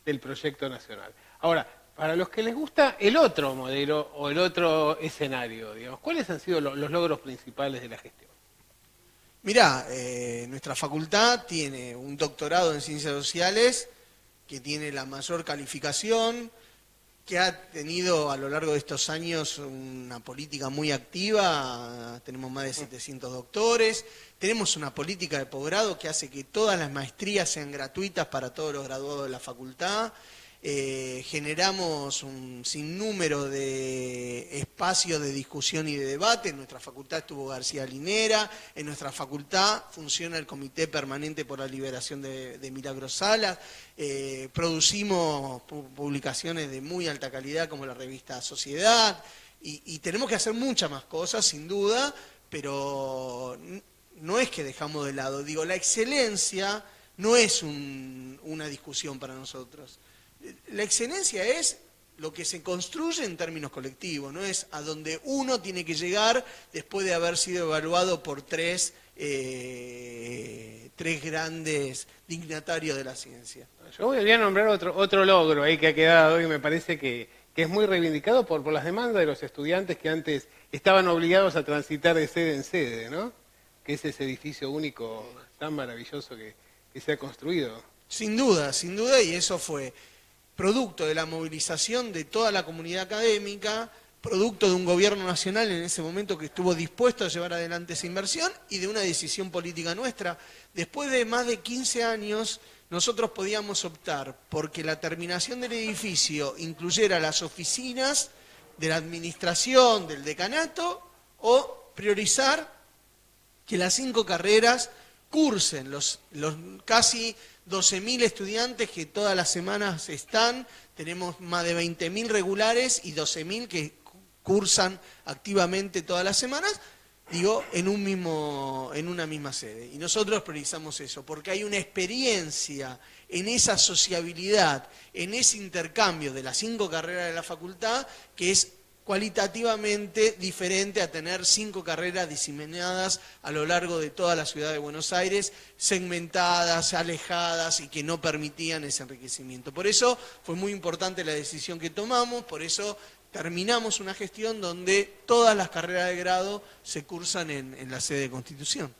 del proyecto nacional. Ahora, para los que les gusta el otro modelo o el otro escenario, digamos, ¿cuáles han sido los logros principales de la gestión? Mirá, nuestra facultad tiene un doctorado en Ciencias Sociales que tiene la mayor calificación, que ha tenido a lo largo de estos años una política muy activa, tenemos más de 700 doctores, tenemos una política de posgrado que hace que todas las maestrías sean gratuitas para todos los graduados de la facultad, generamos un sinnúmero de espacios de discusión y de debate. En nuestra facultad estuvo García Linera, en nuestra facultad funciona el Comité Permanente por la Liberación de Milagros Salas, producimos publicaciones de muy alta calidad como la revista Sociedad, y tenemos que hacer muchas más cosas, sin duda, pero no es que dejamos de lado. Digo, la excelencia no es una discusión para nosotros. La excelencia es lo que se construye en términos colectivos, no es a donde uno tiene que llegar después de haber sido evaluado por tres grandes dignatarios de la ciencia. Yo voy a nombrar otro logro ahí que ha quedado y me parece que es muy reivindicado por las demandas de los estudiantes que antes estaban obligados a transitar de sede en sede, ¿no? Que es ese edificio único tan maravilloso que se ha construido. Sin duda, y eso fue producto de la movilización de toda la comunidad académica, producto de un gobierno nacional en ese momento que estuvo dispuesto a llevar adelante esa inversión y de una decisión política nuestra. Después de más de 15 años, nosotros podíamos optar porque la terminación del edificio incluyera las oficinas de la administración, del decanato, o priorizar que las 5 carreras cursen los casi 12.000 estudiantes que todas las semanas están, tenemos más de 20.000 regulares y 12.000 que cursan activamente todas las semanas, digo, en una misma sede. Y nosotros priorizamos eso, porque hay una experiencia en esa sociabilidad, en ese intercambio de las 5 carreras de la facultad, que es cualitativamente diferente a tener 5 carreras diseminadas a lo largo de toda la ciudad de Buenos Aires, segmentadas, alejadas y que no permitían ese enriquecimiento. Por eso fue muy importante la decisión que tomamos, por eso terminamos una gestión donde todas las carreras de grado se cursan en la sede de Constitución.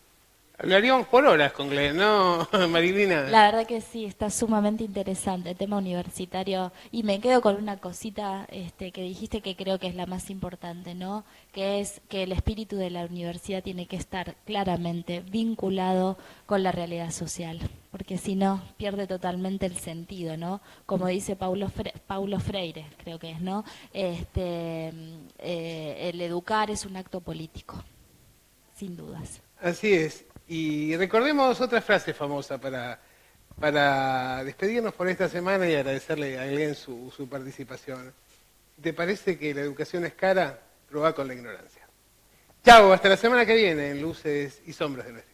Hablaríamos por horas con Glenn, ¿no, Marilina? La verdad que sí, está sumamente interesante el tema universitario y me quedo con una cosita que dijiste que creo que es la más importante, ¿no? Que es que el espíritu de la universidad tiene que estar claramente vinculado con la realidad social, porque si no pierde totalmente el sentido, ¿no? Como dice Paulo Freire, creo que es, ¿no? El educar es un acto político, sin dudas. Así es. Y recordemos otra frase famosa para despedirnos por esta semana y agradecerle a Glenn su participación. ¿Te parece que la educación es cara? Probá con la ignorancia. Chau, hasta la semana que viene en Luces y Sombras de nuestra.